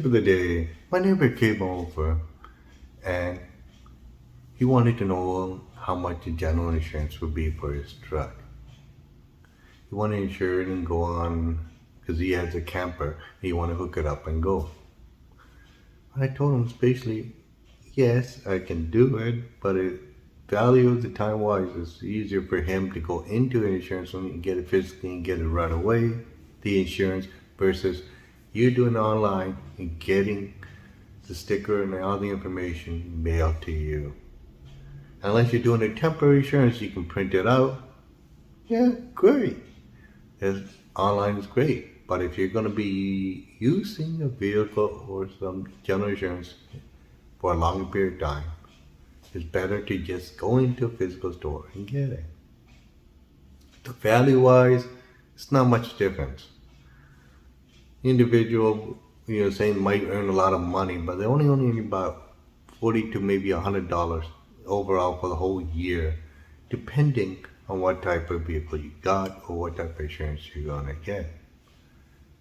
of the day, my neighbor came over and he wanted to know how much the general insurance would be for his truck. He wanted to insure it and go on because he has a camper. He wanted to hook it up and go. I told him basically, yes, I can do it, but it value of the time wise it's easier for him to go into an insurance company and get it physically and get it right away, the insurance, versus you doing it online and getting the sticker and all the information mailed to you. Unless you're doing a temporary insurance, you can print it out. Yeah, great. Online is great. But if you're going to be using a vehicle or some general insurance for a longer period of time, it's better to just go into a physical store and get it. The value-wise, it's not much difference. Individual, saying might earn a lot of money, but they only earn about $40 to maybe $100 overall for the whole year, depending on what type of vehicle you got or what type of insurance you're gonna get.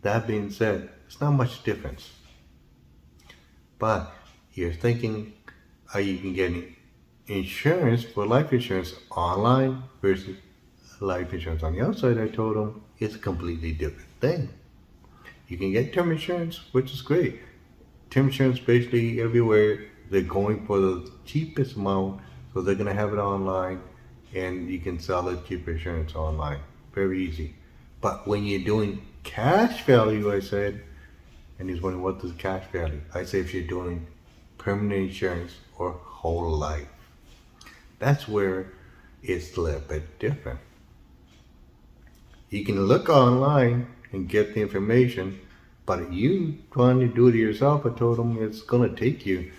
That being said, it's not much difference. But you're thinking how you can get insurance for life insurance online versus life insurance on the outside. I told them it's a completely different thing. You can get term insurance, which is great. Term insurance basically everywhere, they're going for the cheapest amount, so they're going to have it online and you can sell it cheaper insurance online. Very easy. But when you're doing cash value, I said, and he's wondering what is cash value? I say if you're doing permanent insurance or whole life, that's where it's a little bit different. You can look online and get the information, but you trying to do it yourself, I told him it's going to take you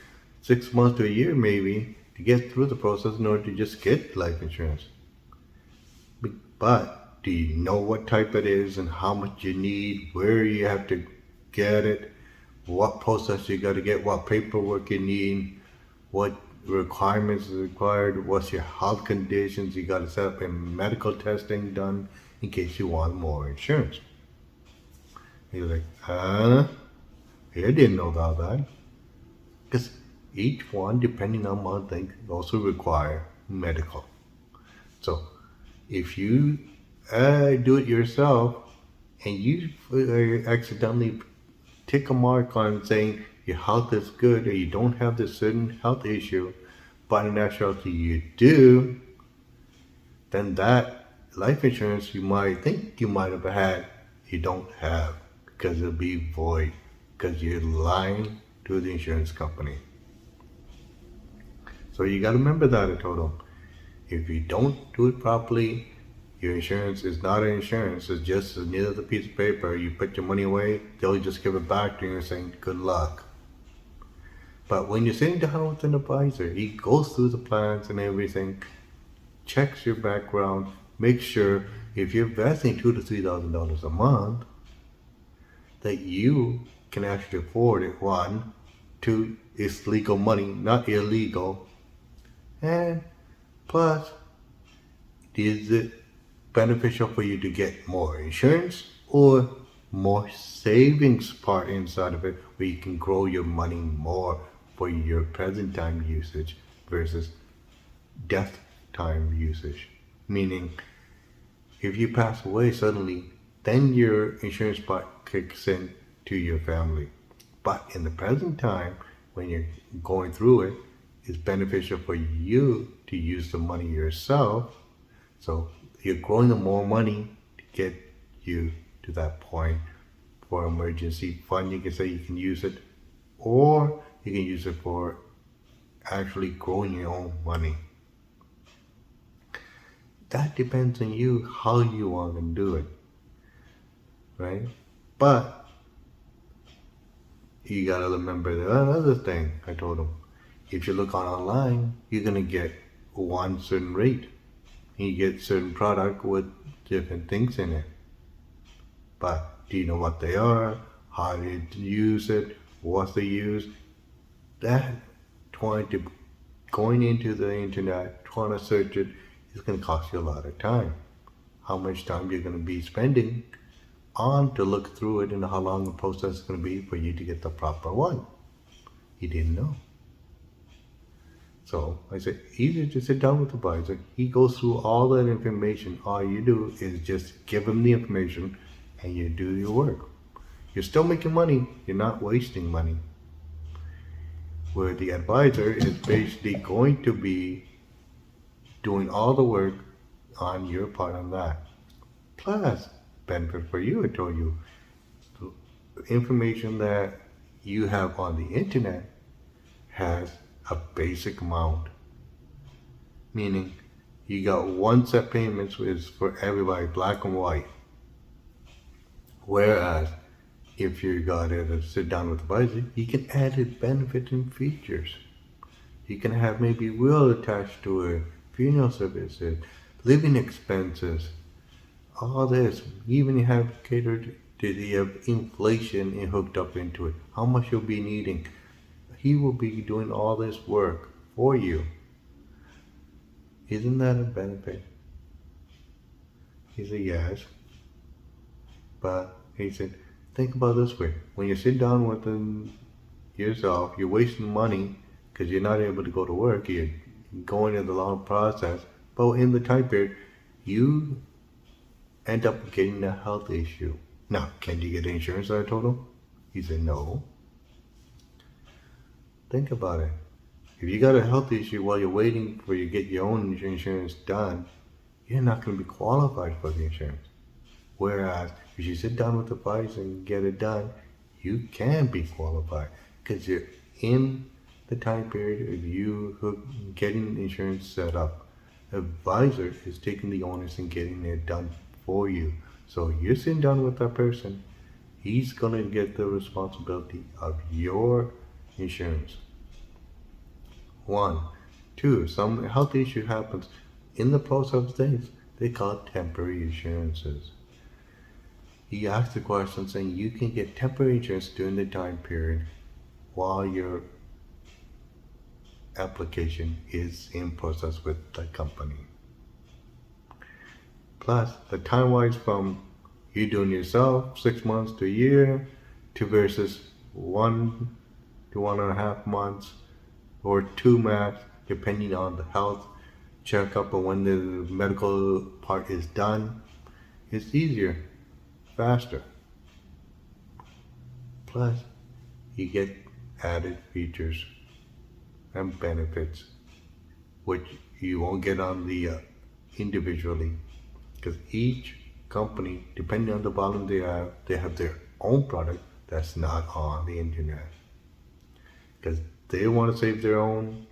6 months to a year maybe to get through the process in order to just get life insurance. But do you know what type it is and how much you need, where you have to get it, what process you got to get, what paperwork you need, what requirements are required, what's your health conditions, you got to set up a medical testing done in case you want more insurance. He was like, I didn't know about that. Because each one, depending on one thing, also require medical. So if you do it yourself and you accidentally tick a mark on saying your health is good or you don't have this certain health issue, but in actuality you do, then that life insurance you might think you might have had, you don't have, because it'll be void, because you're lying to the insurance company. So you got to remember that, I told them. If you don't do it properly, your insurance is not an insurance. It's just another piece of paper. You put your money away, they'll just give it back to you and saying, good luck. But when you're sitting down with an advisor, he goes through the plans and everything, checks your background, makes sure if you're investing $2,000 to $3,000 a month, that you can actually afford it. 1, 2, it's legal money, not illegal. And plus, is it beneficial for you to get more insurance or more savings part inside of it where you can grow your money more for your present time usage versus death time usage? Meaning, if you pass away suddenly, then your insurance part kicks in to your family. But in the present time, when you're going through it, it's beneficial for you to use the money yourself. So you're growing the more money to get you to that point for emergency fund. You can say you can use it, or you can use it for actually growing your own money. That depends on you, how you want to do it, right? But you gotta remember that another thing I told them. If you look online, you're gonna get one certain rate. You get certain product with different things in it. But do you know what they are? How to use it? What they use? That going into the internet, trying to search it, is going to cost you a lot of time. How much time you're going to be spending on to look through it and how long the process is going to be for you to get the proper one. He didn't know. So I said, easier to sit down with the advisor. He goes through all that information. All you do is just give him the information and you do your work. You're still making money. You're not wasting money. Where the advisor is basically going to be doing all the work on your part on that. Plus, benefit for you, I told you, the information that you have on the internet has a basic amount. Meaning, you got one set payments is for everybody, black and white. Whereas, if you got to sit down with the advisor, you can add in benefits and features. You can have maybe will attached to it, funeral services, living expenses, all this. Even you have catered to the inflation and hooked up into it. How much you'll be needing. He will be doing all this work for you. Isn't that a benefit? He said, yes. But he said, think about it this way. When you sit down with them yourself, you're wasting money because you're not able to go to work. You're going through the long process. But in the time period, you end up getting a health issue. Now, can you get insurance? I told him. He said, no. Think about it. If you got a health issue while you're waiting for you to get your own insurance done, you're not going to be qualified for the insurance. Whereas, if you sit down with the advisor and get it done, you can be qualified because you're in the time period of you getting insurance set up. Advisor is taking the onus and getting it done for you. So you're sitting down with that person, he's going to get the responsibility of your insurance. 1. 2. Some health issue happens in the process of things. They call it temporary insurances. He asked the question saying you can get temporary insurance during the time period while your application is in process with the company. Plus, the time-wise from you doing yourself 6 months to a year to versus 1 to 1.5 months or 2 max, depending on the health checkup or when the medical part is done, it's easier, faster. Plus, you get added features and benefits which you won't get on the individually, because each company, depending on the volume they have their own product that's not on the internet, because they want to save their own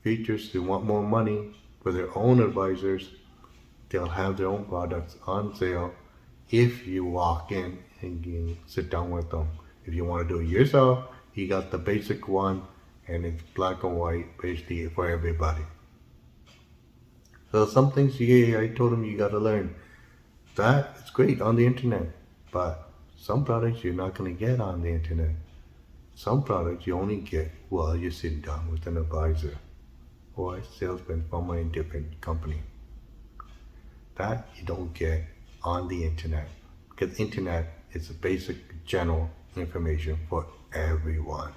features. They want more money for their own advisors. They'll have their own products on sale if you walk in and you sit down with them. If you want to do it yourself, you got the basic one and it's black and white basically for everybody. So some things I told them you got to learn. That is great on the internet, but some products you're not going to get on the internet. Some products you only get while you're sitting down with an advisor or a salesman from a different company. That you don't get on the internet, because internet is the basic general information for everyone.